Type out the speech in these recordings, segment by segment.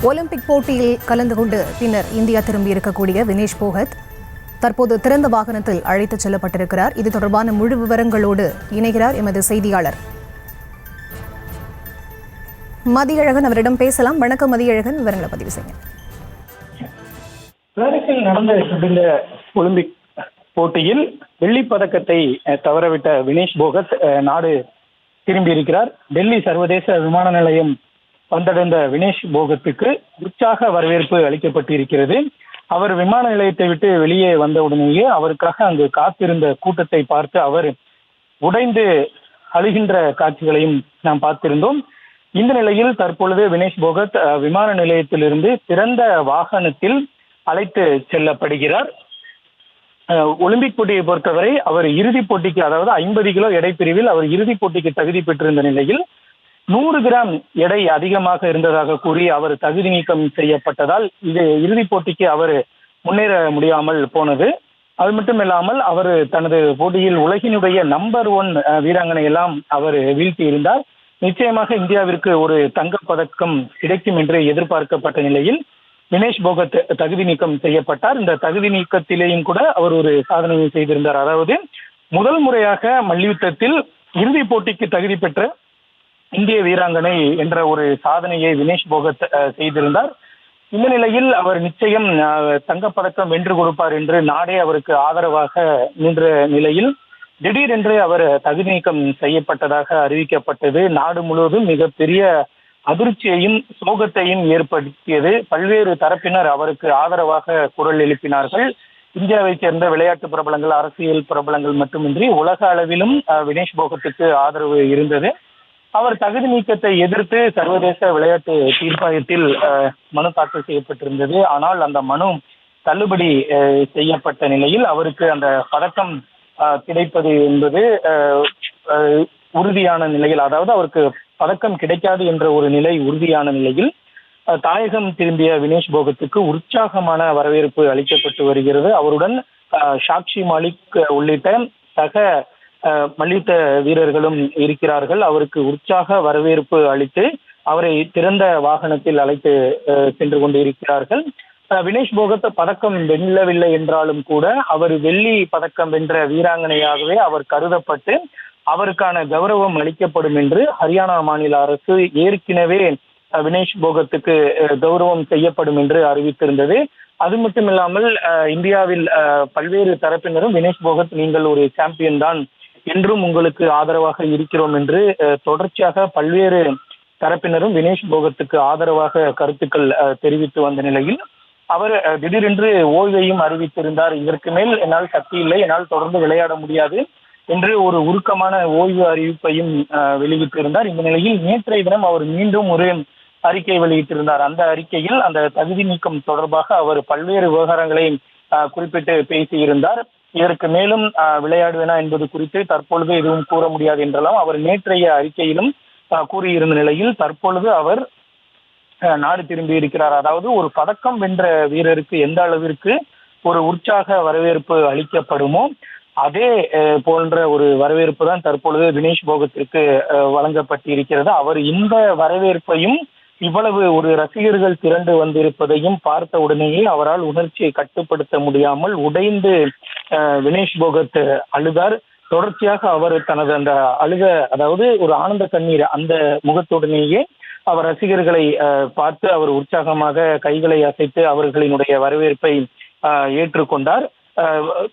Olympic போட்டியில் கலந்து கொண்டு பின்னர் இந்தியா திரும்பியிருக்கக்கூடிய வினேஷ் போகத் தற்போது திறந்த வாகனத்தில் அழைத்துச் செல்லப்பட்டிருக்கிறார். இது தொடர்பான முழு விவரங்களோடு இணைகிறார் எமது செய்தியாளர் மதியழகன். அவரிடம் பேசலாம். வணக்கம் மதியழகன், விவரங்களை பதிவு செய்யுங்க. பாரிஸில் நடந்த ஒலிம்பிக் போட்டியில் வெள்ளிப் பதக்கத்தை தவறவிட்ட வினேஷ் போகத் நாடு திரும்பியிருக்கிறார். டெல்லி சர்வதேச விமான நிலையம் வந்தடைந்த வினேஷ் போகத்துக்கு உற்சாக வரவேற்பு அளிக்கப்பட்டிருக்கிறது. அவர் விமான நிலையத்தை விட்டு வெளியே வந்தவுடனேயே அவருக்காக அங்கு காத்திருந்த கூட்டத்தை பார்த்து அவர் உடைந்து அழுகின்ற காட்சிகளையும் நாம் பார்த்திருந்தோம். இந்த நிலையில் தற்பொழுது வினேஷ் போகத் விமான நிலையத்திலிருந்து திறந்த வாகனத்தில் அழைத்து செல்லப்படுகிறார். ஒலிம்பிக் போட்டியை பொறுத்தவரை அவர் இறுதிப் போட்டிக்கு, அதாவது 50 கிலோ எடை பிரிவில் அவர் இறுதிப் போட்டிக்கு தகுதி பெற்றிருந்த நிலையில் 100 கிராம் எடை அதிகமாக இருந்ததாக கூறி அவர் தகுதி நீக்கம் செய்யப்பட்டதால் இது இறுதிப் போட்டிக்கு அவர் முன்னேற முடியாமல் போனது. அது மட்டும் இல்லாமல் அவர் தனது போட்டியில் உலகினுடைய நம்பர் 1 வீராங்கனை எல்லாம் அவர் வீழ்த்தி இருந்தார். நிச்சயமாக இந்தியாவிற்கு ஒரு தங்கப் பதக்கம் கிடைக்கும் என்று எதிர்பார்க்கப்பட்ட நிலையில் வினேஷ் போகத் தகுதி நீக்கம் செய்யப்பட்டார். இந்த தகுதி நீக்கத்திலேயும் கூட அவர் ஒரு சாதனையை செய்திருந்தார். அதாவது முதல் முறையாக மல்யுத்தத்தில் இறுதிப் போட்டிக்கு தகுதி பெற்ற இந்திய வீராங்கனை என்ற ஒரு சாதனையை வினேஷ் போகத் செய்திருந்தார். இந்த நிலையில் அவர் நிச்சயம் தங்கப்பதக்கம் வென்று கொடுப்பார் என்று நாடே அவருக்கு ஆதரவாக நின்ற நிலையில் திடீரென்று அவர் தகுதி நீக்கம் செய்யப்பட்டதாக அறிவிக்கப்பட்டது நாடு முழுவதும் மிகப்பெரிய அதிர்ச்சியையும் சோகத்தையும் ஏற்படுத்தியது. பல்வேறு தரப்பினர் அவருக்கு ஆதரவாக குரல் எழுப்பினார்கள். இந்தியாவைச் சேர்ந்த விளையாட்டு பிரபலங்கள், அரசியல் பிரபலங்கள் மட்டுமின்றி உலக அளவிலும் வினேஷ் போகத்துக்கு ஆதரவு இருந்தது. அவர் தகுதி நீக்கத்தை எதிர்த்து சர்வதேச விளையாட்டு தீர்ப்பாயத்தில் மனு தாக்கல் செய்யப்பட்டிருந்தது. ஆனால் அந்த மனு தள்ளுபடி செய்யப்பட்ட நிலையில் அவருக்கு அந்த பதக்கம் கிடைப்பது என்பது உறுதியான நிலையில், அதாவது அவருக்கு பதக்கம் கிடைக்காது என்ற ஒரு நிலை உறுதியான நிலையில் தாயகம் திரும்பிய வினேஷ் போகத்துக்கு உற்சாகமான வரவேற்பு அளிக்கப்பட்டு வருகிறது. அவருடன் சாக்ஷி மாலிக் உள்ளிட்ட சக மல்யுத்த வீரர்களும் இருக்கிறார்கள். அவருக்கு உற்சாக வரவேற்பு அளித்து அவரை திறந்த வாகனத்தில் அழைத்து சென்று கொண்டு இருக்கிறார்கள். வினேஷ் போகத் பதக்கம் வெல்லவில்லை என்றாலும் கூட அவர் வெள்ளி பதக்கம் வென்ற வீராங்கனையாகவே அவர் கருதப்பட்டு அவருக்கான கௌரவம் அளிக்கப்படும் என்று ஹரியானா மாநில அரசு ஏற்கனவே வினேஷ் போகத்துக்கு கௌரவம் செய்யப்படும் என்று அறிவித்திருந்தது. அது மட்டும் இல்லாமல் இந்தியாவில் பல்வேறு தரப்பினரும் வினேஷ் போகத் நீங்கள் ஒரு சாம்பியன் தான் என்றும் உங்களுக்கு ஆதரவாக இருக்கிறோம் என்று தொடர்ச்சியாக பல்வேறு தரப்பினரும் வினேஷ் போகத்துக்கு ஆதரவாக கருத்துக்கள் தெரிவித்து வந்த நிலையில் அவர் திடீரென்று ஓய்வையும் அறிவித்திருந்தார். இதற்கு மேல் என்னால் சக்தி இல்லை, என்னால் தொடர்ந்து விளையாட முடியாது என்று ஒரு உருக்கமான ஓய்வு அறிவிப்பையும் வெளியிட்டிருந்தார். இந்த நிலையில் நேற்றைய தினம் அவர் மீண்டும் ஒரு அறிக்கை வெளியிட்டிருந்தார். அந்த அறிக்கையில் அந்த தகுதி நீக்கம் தொடர்பாக அவர் பல்வேறு விவகாரங்களை குறிப்பிட்டு பேசியிருந்தார். இதற்கு மேலும் விளையாடுவேனா என்பது குறித்து தற்பொழுது எதுவும் கூற முடியாது என்றெல்லாம் அவர் நேற்றைய அறிக்கையிலும் கூறியிருந்த நிலையில் தற்பொழுது அவர் நாடு திரும்பி இருக்கிறார். அதாவது ஒரு பதக்கம் வென்ற வீரருக்கு எந்த அளவிற்கு ஒரு உற்சாக வரவேற்பு அளிக்கப்படுமோ அதே போன்ற ஒரு வரவேற்பு தான் தற்பொழுது வினேஷ் போகத்திற்கு வழங்கப்பட்டிருக்கிறது. அவர் இந்த வரவேற்பையும் இவ்வளவு ஒரு ரசிகர்கள் திரண்டு வந்திருப்பதையும் பார்த்த உடனேயே அவரால் உணர்ச்சியை கட்டுப்படுத்த முடியாமல் உடைந்து வினேஷ் போகத் அழுதார். தொடர்ச்சியாக அவர் தனது அந்த அதாவது ஒரு ஆனந்த கண்ணீர் அந்த முகத்துடனேயே அவர் ரசிகர்களை பார்த்து அவர் உற்சாகமாக கைகளை அசைத்து அவர்களினுடைய வரவேற்பை ஏற்றுக்கொண்டார்.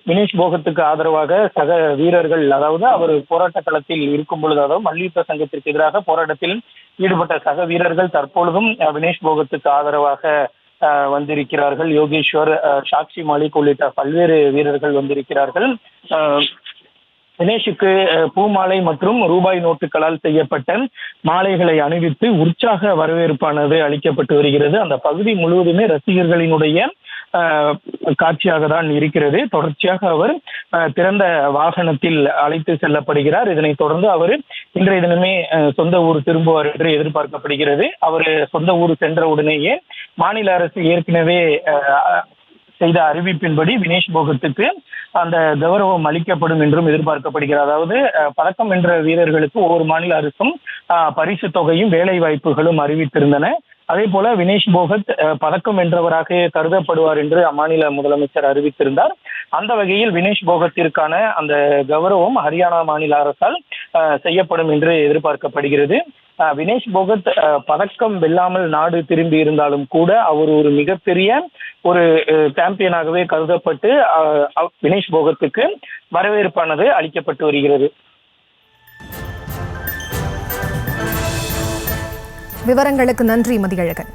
வினேஷ் போகத்துக்கு ஆதரவாக சக வீரர்கள், அதாவது அவர் போராட்ட களத்தில் இருக்கும் பொழுது, அதாவது மல்யுத்த சங்கத்திற்கு எதிராக போராட்டத்தில் ஈடுபட்ட சக வீரர்கள் தற்பொழுதும் வினேஷ் போகத்துக்கு ஆதரவாக வந்திருக்கிறார்கள். யோகேஸ்வர், சாக்ஷி மாலிக் உள்ளிட்ட பல்வேறு வீரர்கள் வந்திருக்கிறார்கள். வினேஷுக்கு பூமாலை மற்றும் ரூபாய் நோட்டுகளால் செய்யப்பட்ட மாலைகளை அணிவித்து உற்சாக வரவேற்பானது அளிக்கப்பட்டு வருகிறது. அந்த பகுதி முழுவதுமே ரசிகர்களினுடைய காட்சியாக தான் இருக்கிறது. தொடர்ச்சியாக அவர் திறந்த வாகனத்தில் அழைத்து செல்லப்படுகிறார். இதனைத் தொடர்ந்து அவர் இன்றைய தினமே சொந்த ஊர் திரும்புவார் என்று எதிர்பார்க்கப்படுகிறது. அவர் சொந்த ஊர் சென்ற உடனேயே மாநில அரசு ஏற்கனவே செய்த அறிவிப்பின்படி வினேஷ் போகத்துக்கு அந்த கௌரவம் அளிக்கப்படும் என்றும் எதிர்பார்க்கப்படுகிறது. அதாவது பதக்கம் வென்ற வீரர்களுக்கு ஒவ்வொரு மாநில அரசும் பரிசு தொகையும் வேலை வாய்ப்புகளும் அறிவித்திருந்தன. அதே போல வினேஷ் போகத் பதக்கம் வென்றவராக கருதப்படுவார் என்று அம்மாநில முதலமைச்சர் அறிவித்திருந்தார். அந்த வகையில் வினேஷ் போகத்திற்கான அந்த கௌரவம் ஹரியானா மாநில அரசால் செய்யப்படும் என்று எதிர்பார்க்கப்படுகிறது. வினேஷ் போகத் பதக்கம் வெல்லாமல் நாடு திரும்பி இருந்தாலும் கூட அவர் ஒரு மிகப்பெரிய ஒரு சாம்பியனாகவே கருதப்பட்டு வினேஷ் போகத்துக்கு வரவேற்பானது அளிக்கப்பட்டு வருகிறது. விவரங்களுக்கு நன்றி மதியழகன்.